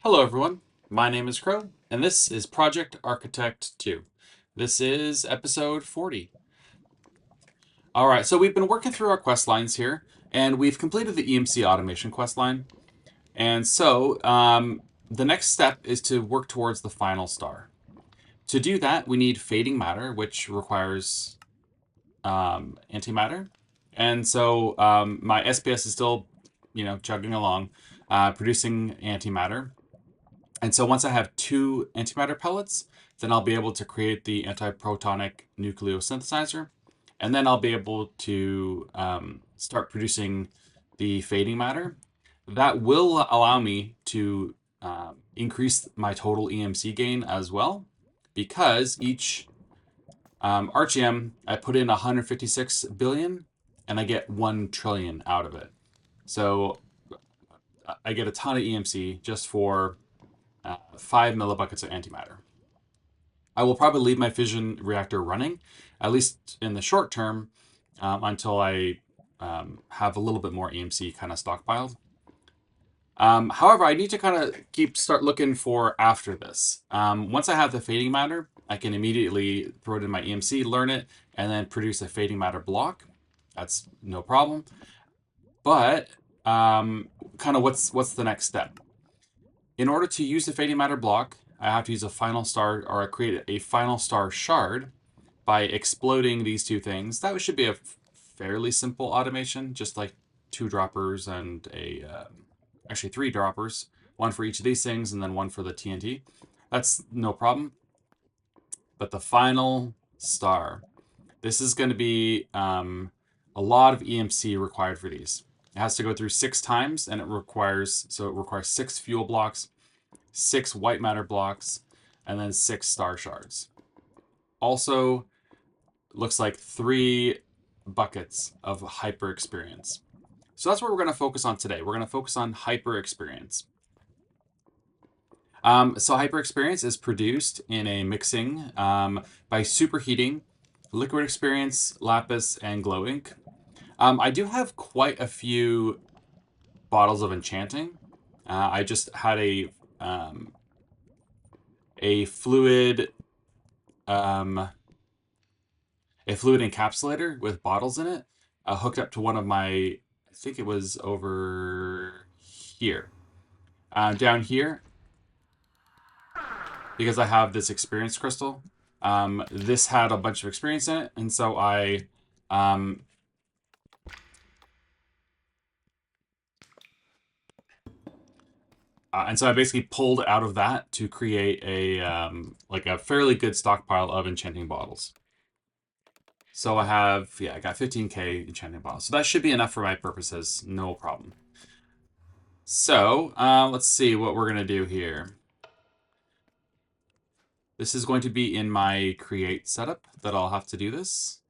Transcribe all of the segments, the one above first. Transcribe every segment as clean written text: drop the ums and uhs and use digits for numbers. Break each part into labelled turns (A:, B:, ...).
A: Hello everyone, my name is Crow, and this is Project Architect 2. This is episode 40. Alright, so we've been working through our quest lines here, and we've completed the EMC automation quest line. And so, the next step is to work towards the final star. To do that, we need fading matter, which requires antimatter. And so my SPS is still, chugging along, producing antimatter. And so once I have two antimatter pellets, then I'll be able to create the antiprotonic nucleosynthesizer. And then I'll be able to start producing the fading matter. That will allow me to increase my total EMC gain as well, because each RGM, I put in 156 billion and I get 1 trillion out of it. So I get a ton of EMC just for 5 millibuckets of antimatter. I will probably leave my fission reactor running, at least in the short term, until I have a little bit more EMC kind of stockpiled. However, I need to kind of start looking for after this. Once I have the fading matter, I can immediately throw it in my EMC, learn it, and then produce a fading matter block. That's no problem. But kind of what's the next step? In order to use the fading matter block, I have to use a final star, or I create a final star shard by exploding these two things. That should be a fairly simple automation, just like 2 droppers and actually 3 droppers, one for each of these things and then one for the TNT. That's no problem. But the final star, this is going to be a lot of EMC required for these. It has to go through 6 times, and it requires 6 fuel blocks, 6 white matter blocks, and then 6 star shards. Also, looks like 3 buckets of hyper experience. So that's what we're going to focus on today. We're going to focus on hyper experience. So hyper experience is produced in a mixing by superheating liquid experience, lapis, and glow ink. I do have quite a few bottles of enchanting. I just had a fluid encapsulator with bottles in it, hooked up to one of my, I think it was over here, down here, because I have this experience crystal. This had a bunch of experience in it, and so I basically pulled out of that to create a like a fairly good stockpile of enchanting bottles. So I got 15k enchanting bottles. So that should be enough for my purposes, no problem. So let's see what we're gonna do here. This is going to be in my create setup that I'll have to do this.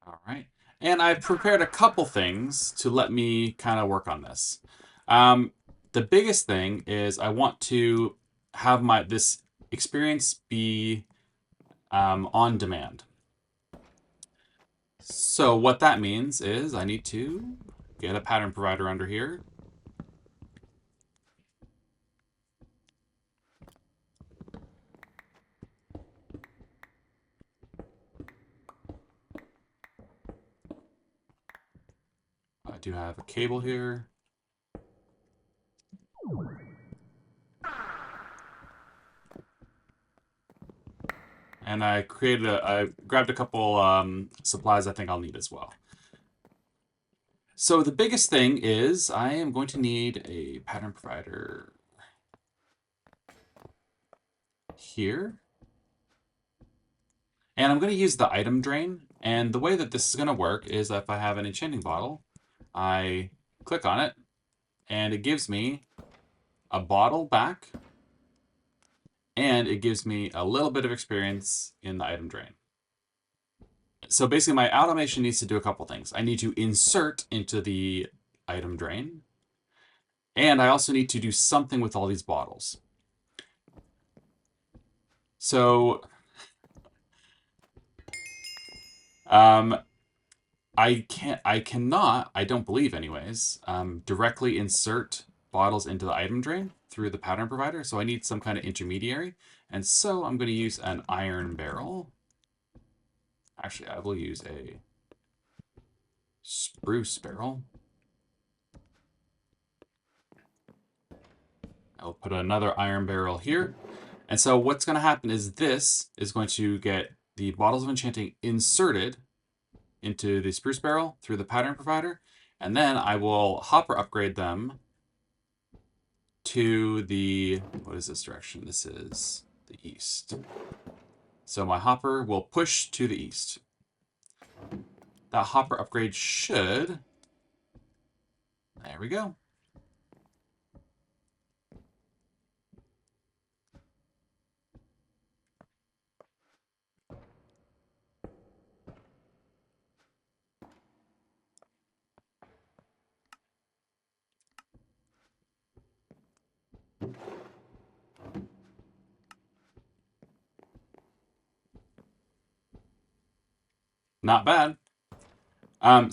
A: All right. And I've prepared a couple things to let me kind of work on this. The biggest thing is I want to have this experience be on demand. So what that means is I need to get a pattern provider under here. I do have a cable here. And I grabbed a couple supplies I think I'll need as well. So the biggest thing is I am going to need a pattern provider here. And I'm going to use the item drain. And the way that this is going to work is if I have an enchanting bottle, I click on it, and it gives me a bottle back, and it gives me a little bit of experience in the item drain. So basically my automation needs to do a couple things. I need to insert into the item drain, and I also need to do something with all these bottles. So I don't believe anyways, directly insert bottles into the item drain through the pattern provider. So I need some kind of intermediary. And so I'm going to use an iron barrel. Actually, I will use a spruce barrel. I'll put another iron barrel here. And so what's going to happen is this is going to get the bottles of enchanting inserted into the spruce barrel through the pattern provider. And then I will hopper upgrade them to the, what is this direction? This is the east. So my hopper will push to the east. That hopper upgrade should, there we go. Not bad.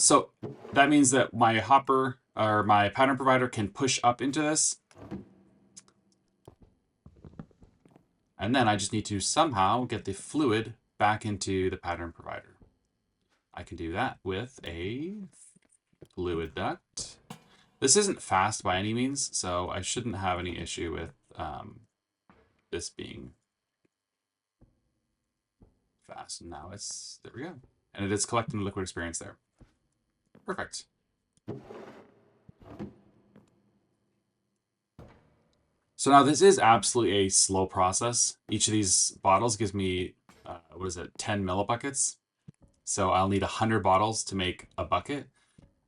A: So that means that my hopper or my pattern provider can push up into this. And then I just need to somehow get the fluid back into the pattern provider. I can do that with a fluid duct. This isn't fast by any means, so I shouldn't have any issue with this being fast. Now it's, there we go. And it is collecting the liquid experience there. Perfect. So now this is absolutely a slow process. Each of these bottles gives me, what is it, 10 millibuckets. So I'll need 100 bottles to make a bucket.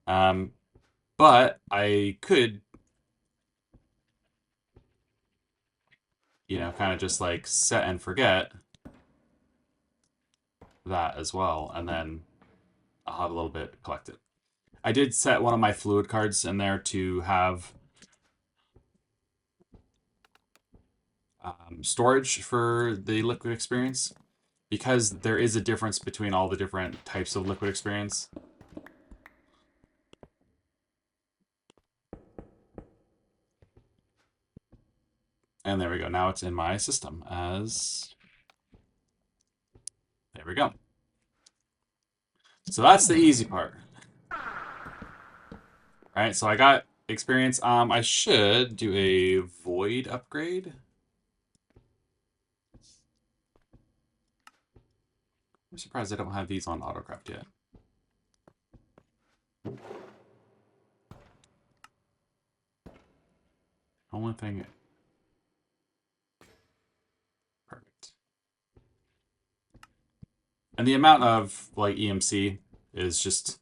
A: But I could, you know, kind of just like set and forget that as well. And then I'll have a little bit collected. I did set one of my fluid cards in there to have storage for the liquid experience, because there is a difference between all the different types of liquid experience. And there we go. Now it's in my system as, there we go. So that's the easy part. All right, so I got experience. I should do a void upgrade. I'm surprised I don't have these on AutoCraft yet. Only thing. Perfect. And the amount of like EMC is just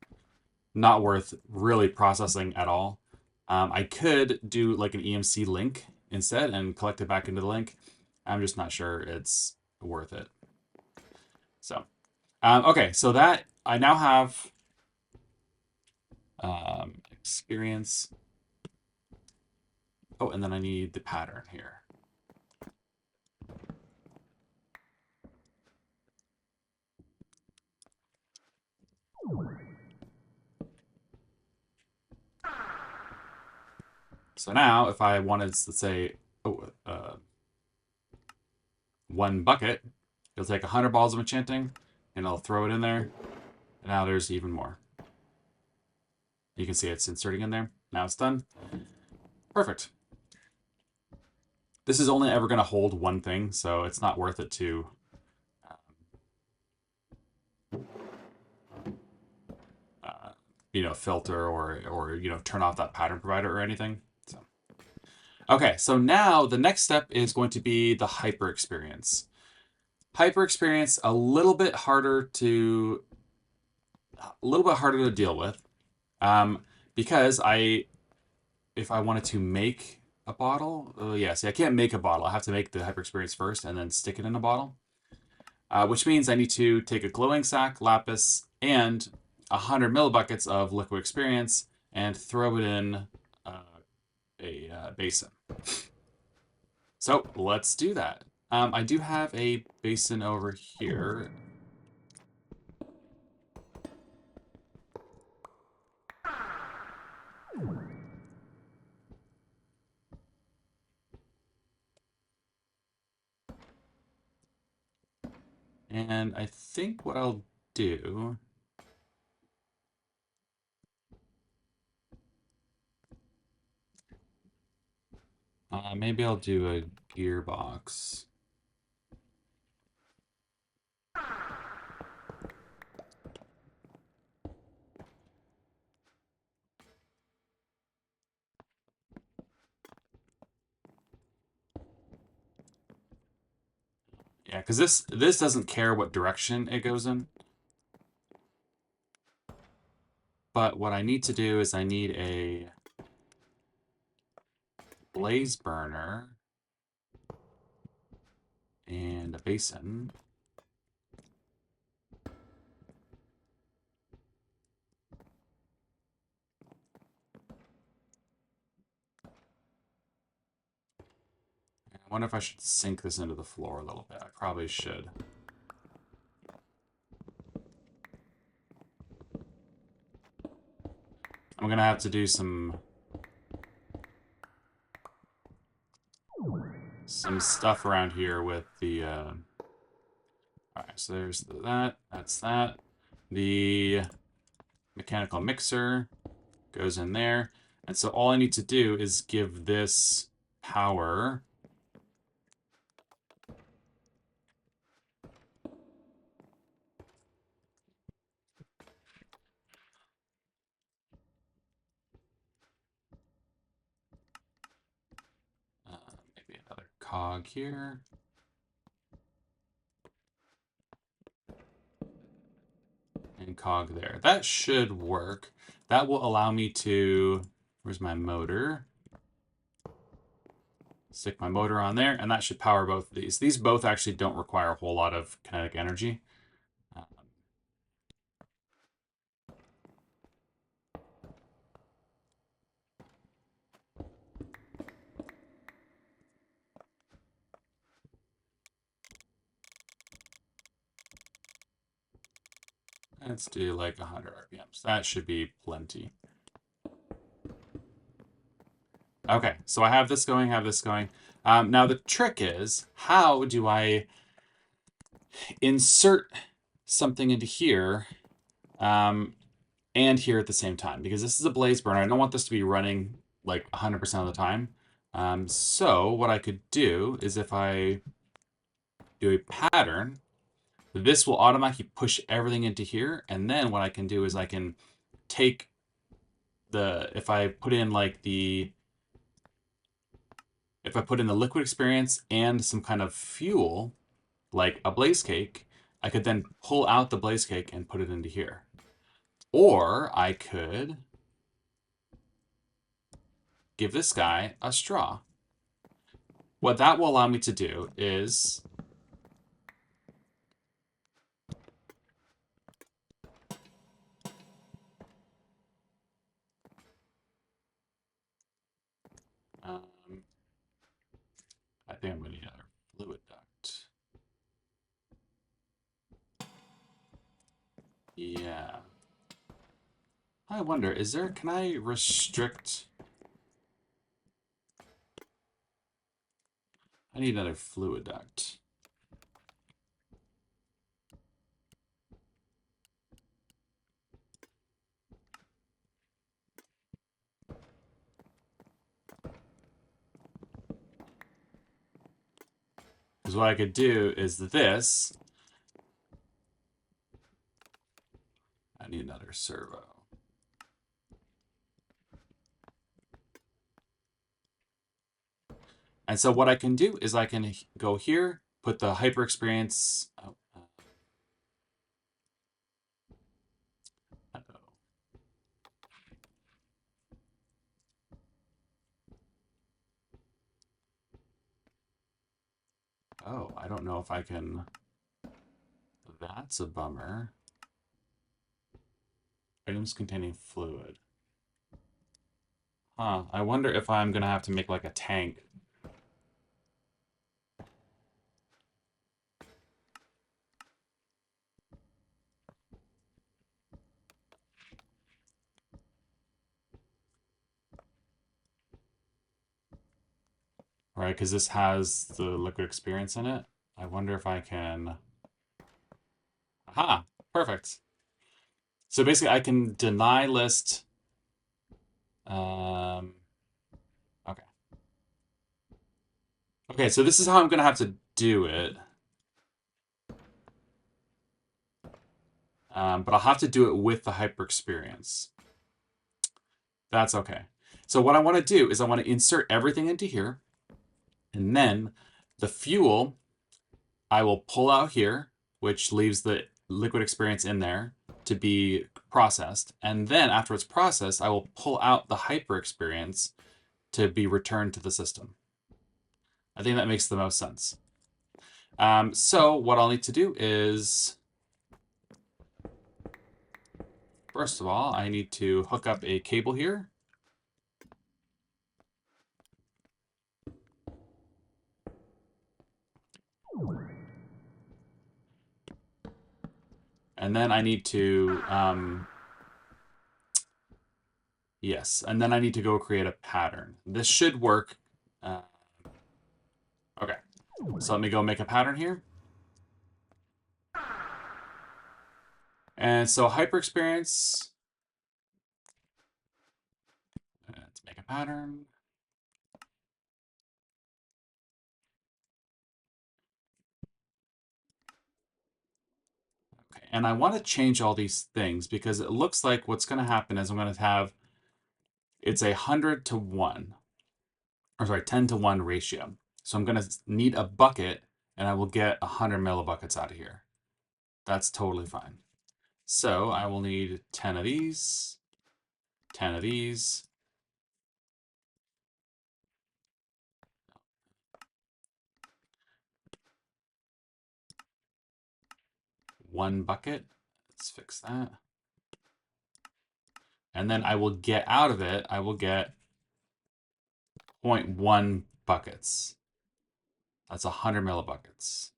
A: not worth really processing at all. I could do like an EMC link instead and collect it back into the link. I'm just not sure it's worth it. So, okay, so that I now have experience. Oh, and then I need the pattern here. So now if I wanted, let's say, one bucket, it'll take 100 balls of enchanting and I'll throw it in there. And now there's even more. You can see it's inserting in there. Now it's done. Perfect. This is only ever going to hold one thing, so it's not worth it to you know, filter or you know, turn off that pattern provider or anything. So, okay, so now the next step is going to be the hyper experience. Hyper experience a little bit harder to deal with, because if I wanted to make a bottle, see, I can't make a bottle. I have to make the hyper experience first and then stick it in a bottle, which means I need to take a glowing sack, lapis, and 100 millibuckets of liquid experience and throw it in a basin. So let's do that. I do have a basin over here. And I think what I'll do... maybe I'll do a gearbox. Yeah, because this doesn't care what direction it goes in. But what I need to do is I need a blaze burner and a basin. I wonder if I should sink this into the floor a little bit. I probably should. I'm gonna have to do some stuff around here with the all right, so there's that, that's that. The mechanical mixer goes in there. And so all I need to do is give this power. Maybe another cog here. And cog there. That should work. That will allow me to, where's my motor? Stick my motor on there, and that should power both of these. These both actually don't require a whole lot of kinetic energy. Let's do like 100 RPMs. That should be plenty. Okay, so I have this going, have this going. Now the trick is, how do I insert something into here and here at the same time? Because this is a blaze burner. I don't want this to be running like 100% of the time. So what I could do is if I do a pattern, this will automatically push everything into here. And then what I can do is I can take if I put in like if I put in the liquid experience and some kind of fuel, like a blaze cake, I could then pull out the blaze cake and put it into here. Or I could give this guy a straw. What that will allow me to do is um, I think I'm going to need another fluid duct. Yeah. I wonder, can I restrict? I need another fluid duct. Because what I could do is this. I need another servo. And so what I can do is I can go here, put the hyper experience. Oh, I don't know if I can. That's a bummer. Items containing fluid. Huh, I wonder if I'm gonna have to make like a tank. right? Because this has the liquid experience in it. I wonder if I can. Aha, perfect. So basically, I can deny list. Okay. Okay, so this is how I'm going to have to do it. But I'll have to do it with the hyper experience. That's okay. So what I want to do is I want to insert everything into here. And then the fuel, I will pull out here, which leaves the liquid experience in there to be processed. And then after it's processed, I will pull out the hyper experience to be returned to the system. I think that makes the most sense. So what I'll need to do is, first of all, I need to hook up a cable here. And then I need to, yes, and then I need to go create a pattern. This should work. Okay, so let me go make a pattern here. And so hyper experience, let's make a pattern. Okay, and I want to change all these things because it looks like what's going to happen is I'm going to have, it's 100 to 1, or sorry, 10 to 1 ratio. So I'm going to need a bucket and I will get 100 millibuckets out of here. That's totally fine. So I will need 10 of these, 10 of these. One bucket. Let's fix that. And then I will get out of it, I will get 0.1 buckets. That's 100 millibuckets.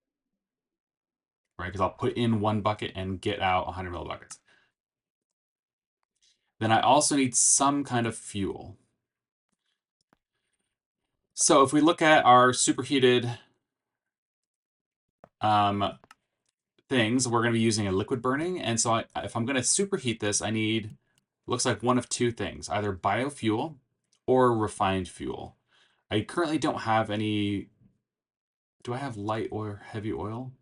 A: Right? Because I'll put in one bucket and get out 100 millibuckets. Then I also need some kind of fuel. So if we look at our superheated things, we're going to be using a liquid burning. And so if I'm going to superheat this, I need, looks like one of two things, either biofuel or refined fuel. I currently don't have any. Do I have light or heavy oil?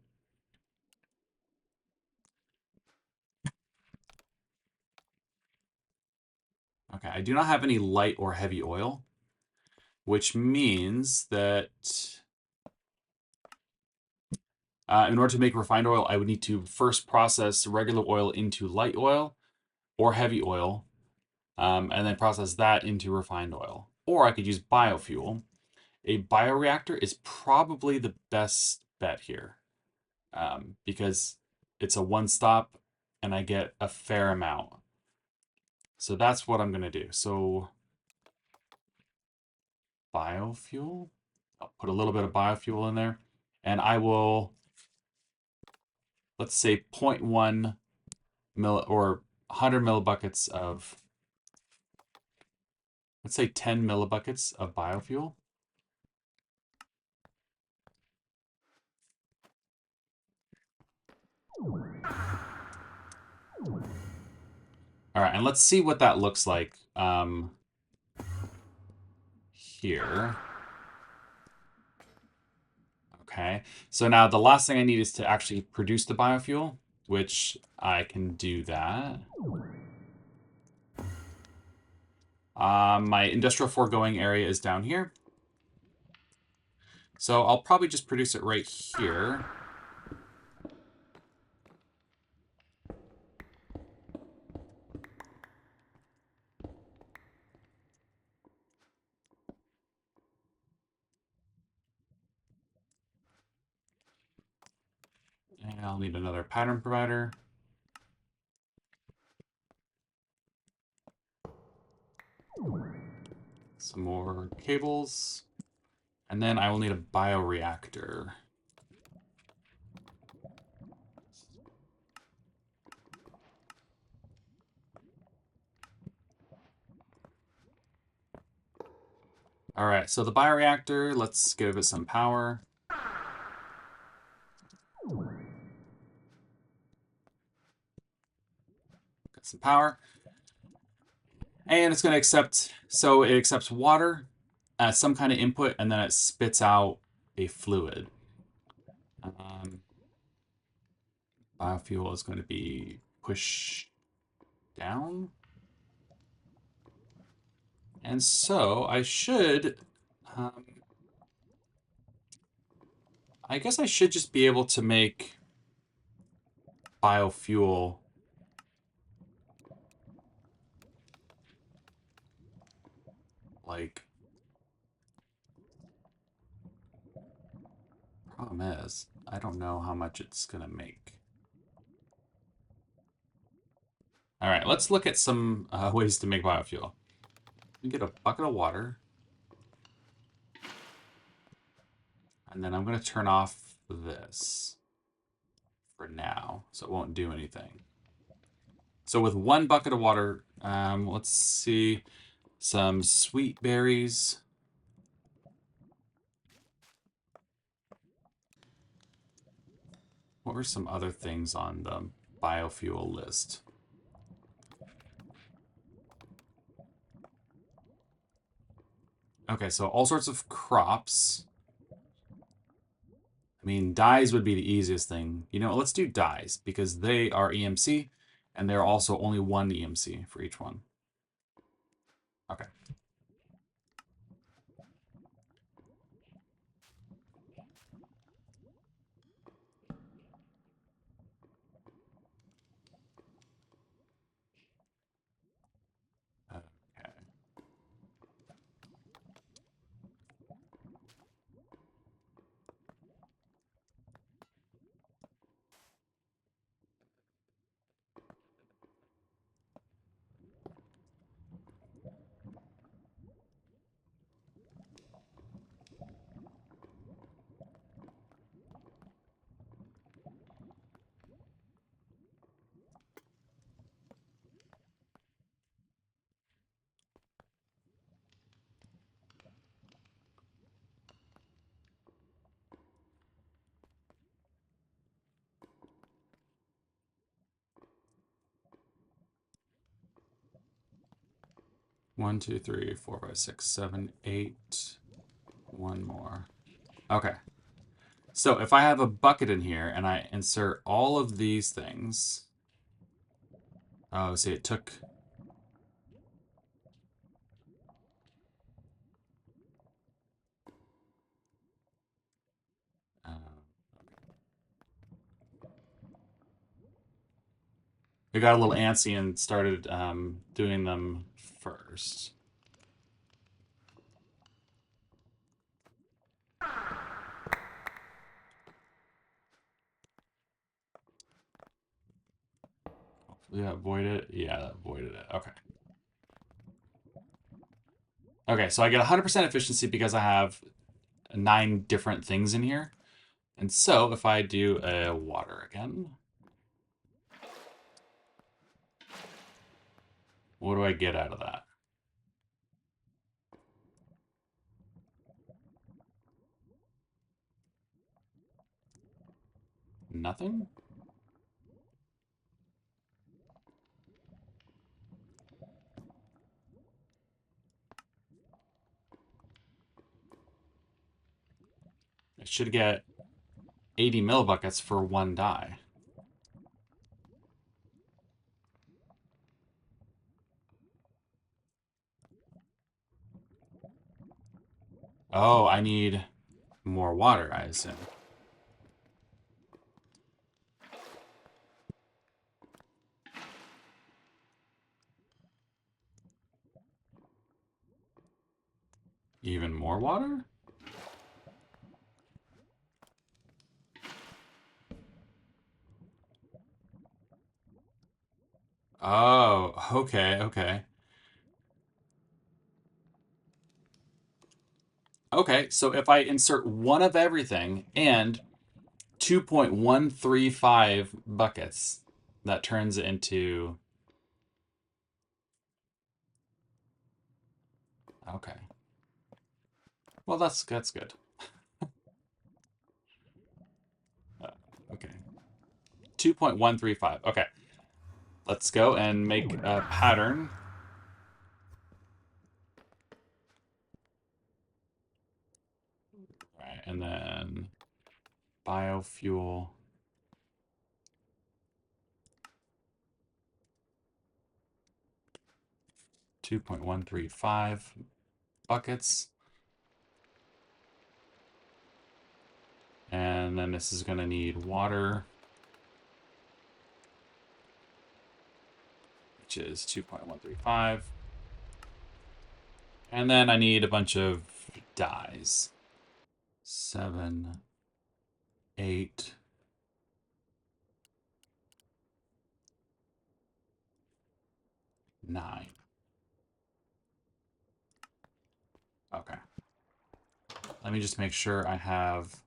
A: Okay, I do not have any light or heavy oil, which means that in order to make refined oil, I would need to first process regular oil into light oil or heavy oil, and then process that into refined oil. Or I could use biofuel. A bioreactor is probably the best bet here because it's a one-stop and I get a fair amount. So that's what I'm going to do. So biofuel, I'll put a little bit of biofuel in there, and I will, let's say 0.1 or 100 millibuckets of, let's say 10 millibuckets of biofuel. All right, and let's see what that looks like here. Okay, so now the last thing I need is to actually produce the biofuel, which I can do that. My industrial foregoing area is down here. So I'll probably just produce it right here. And I'll need another pattern provider. Some more cables. And then I will need a bioreactor. All right, so the bioreactor, let's give it some power. Got some power. And it's going to accept, so it accepts water as some kind of input, and then it spits out a fluid. Biofuel is going to be pushed down. And so I should, I guess I should just be able to make biofuel like, problem is, I don't know how much it's going to make. All right, let's look at some ways to make biofuel. You get a bucket of water. And then I'm going to turn off this for now, so it won't do anything. So with 1 bucket of water, let's see, some sweet berries. What were some other things on the biofuel list? Okay, so all sorts of crops. I mean, dyes would be the easiest thing. You know, let's do dyes because they are EMC and they're also only 1 EMC for each one. Okay. Okay. 1, 2, 3, 4, 5, 6, 7, 8. One more. Okay. So if I have a bucket in here and I insert all of these things. Oh, see, it took. It got a little antsy and started doing them first. Hopefully that avoided it. Yeah, that avoided it. Okay. Okay, so I get 100% efficiency because I have 9 different things in here. And so if I do a water again, what do I get out of that? Nothing? It should get 80 millibuckets for 1 dye. Oh, I need more water, I assume. Even more water? Oh, okay, okay. Okay, so if I insert 1 of everything and 2.135 buckets, that turns it into... Okay. Well, that's good. Okay. 2.135. Okay. Let's go and make a pattern. All right, and then biofuel. $2.135 buckets. And then this is going to need water, which is 2.135. And then I need a bunch of dyes. 7, 8, 9. Okay. Let me just make sure I have...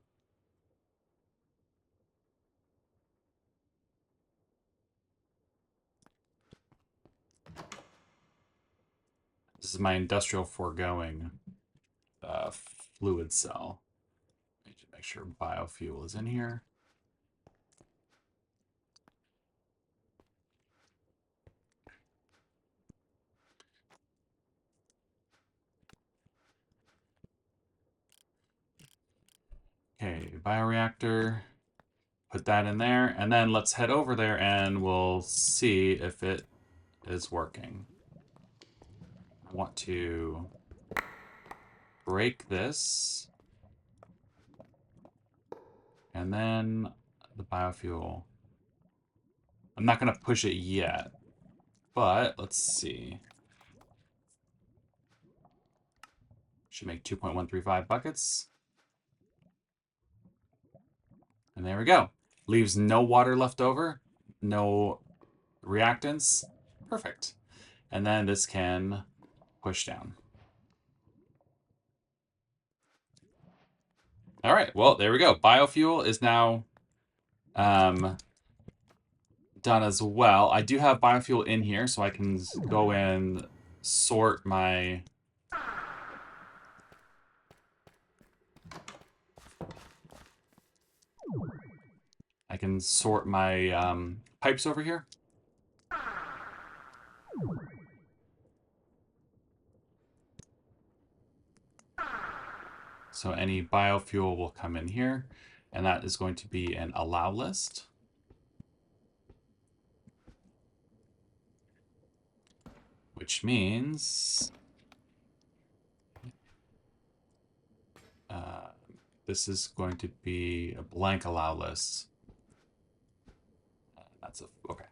A: This is my industrial foregoing fluid cell. Let me just make sure biofuel is in here. Okay, bioreactor. Put that in there, and then let's head over there and we'll see if it is working. I want to break this, and then the biofuel. I'm not going to push it yet, but let's see. Should make 2.135 buckets. And there we go. Leaves no water left over, no reactants. Perfect. And then this can push down. All right, well, there we go. Biofuel is now done as well. I do have biofuel in here, so I can go and sort my... I can sort my pipes over here. So any biofuel will come in here, and that is going to be an allow list. Which means this is going to be a blank allow list. That's okay.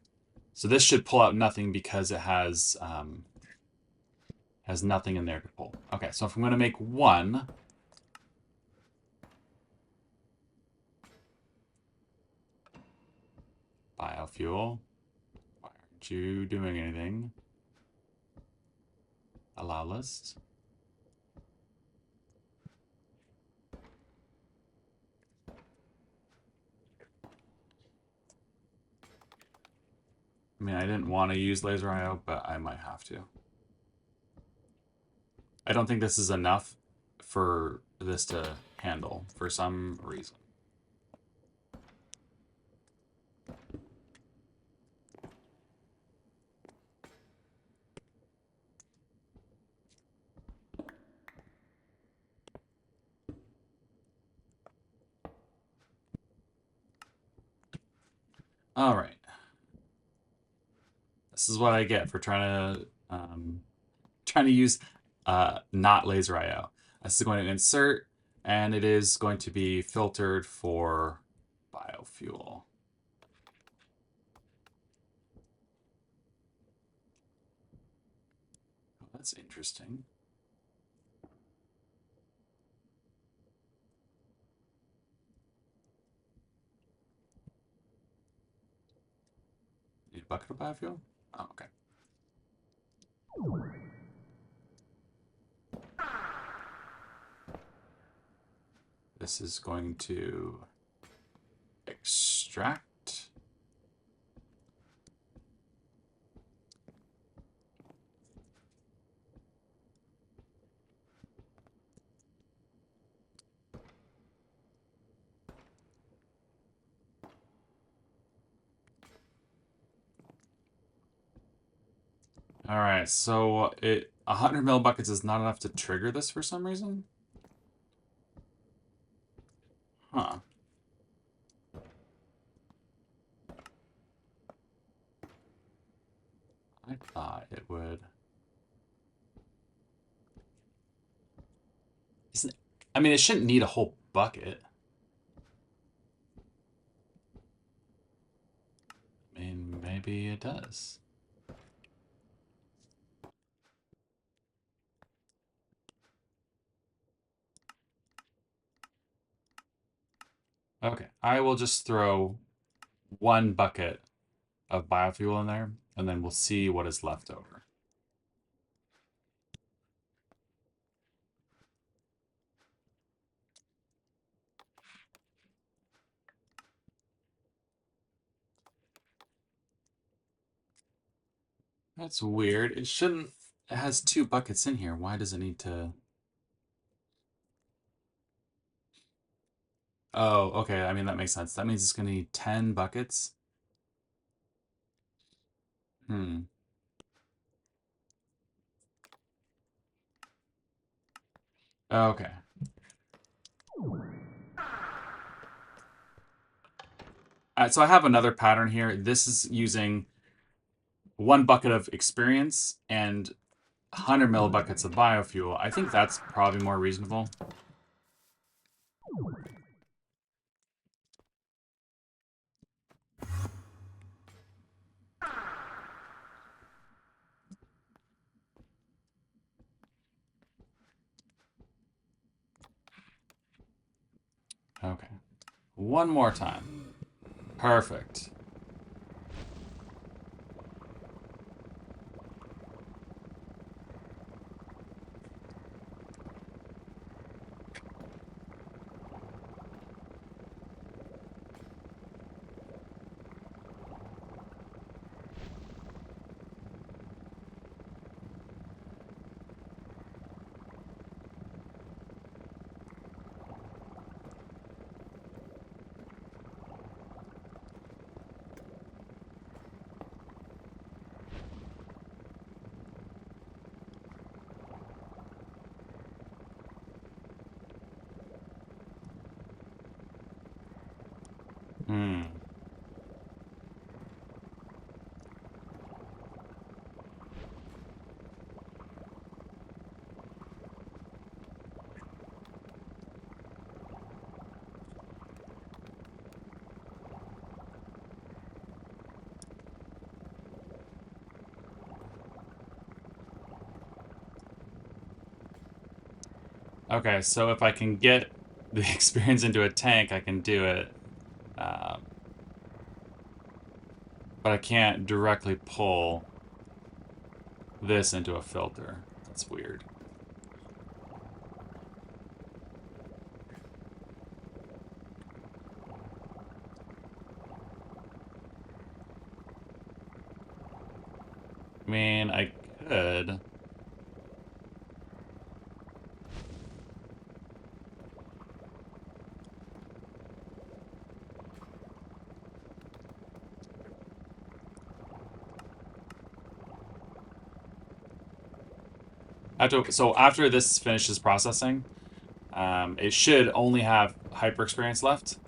A: So this should pull out nothing because it has nothing in there to pull. Okay, so if I'm going to make one, biofuel, why aren't you doing anything? Allow list. I mean, I didn't want to use laser IO, but I might have to. I don't think this is enough for this to handle for some reason. All right. This is what I get for trying to use not laser IO. This is going to insert, and it is going to be filtered for biofuel. Oh, that's interesting. Need a bucket of biofuel? Oh, okay. This is going to extract. All right, so 100 millibuckets is not enough to trigger this for some reason. Huh. I thought it would. Isn't, I mean, it shouldn't need a whole bucket. I mean, maybe it does. Okay, I will just throw 1 bucket of biofuel in there, and then we'll see what is left over. That's weird. It shouldn't... It has 2 buckets in here. Why does it need to... Oh, okay. I mean, that makes sense. That means it's going to need 10 buckets. Hmm. Okay. So I have another pattern here. This is using 1 bucket of experience and 100 millibuckets of biofuel. I think that's probably more reasonable. Okay. One more time. Perfect. Hmm. Okay, so if I can get the experience into a tank, I can do it. But I can't directly pull this into a filter. That's weird. I mean, I could. So after this finishes processing, it should only have hyper experience left.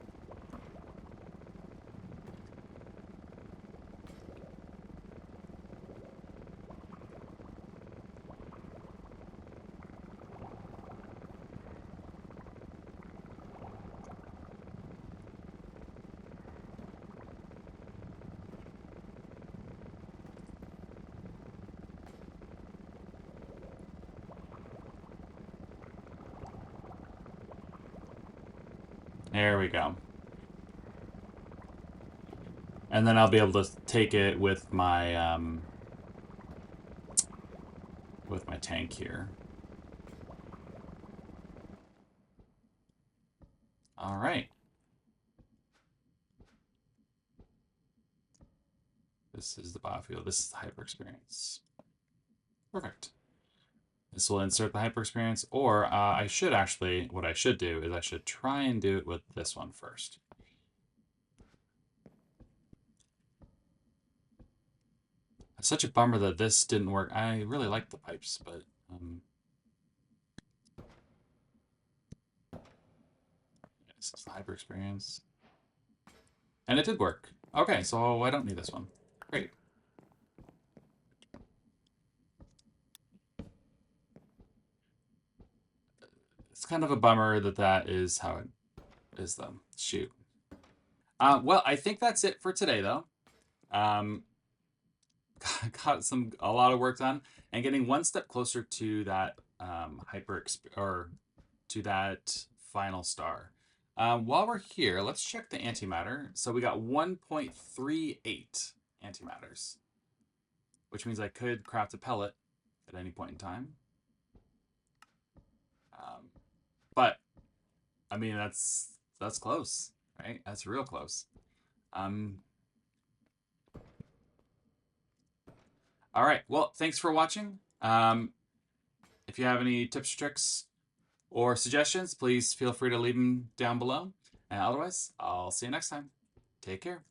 A: There we go. And then I'll be able to take it with my tank here. All right. This is the biofuel. This is the hyper experience. Perfect. This will insert the hyper experience, or I should actually, what I should do is I should try and do it with this one first. It's such a bummer that this didn't work. I really like the pipes, but this is the hyper experience. And it did work. Okay, so I don't need this one. Great. It's kind of a bummer that that is how it is, though. Shoot. Well, I think that's it for today, though. Um, got a lot of work done, and getting one step closer to that or to that final star. While we're here, let's check the antimatter. So we got 1.38 antimatters, which means I could craft a pellet at any point in time. But I mean, that's close, right? That's real close. All right. Well, thanks for watching. If you have any tips, tricks, or suggestions, please feel free to leave them down below. And otherwise, I'll see you next time. Take care.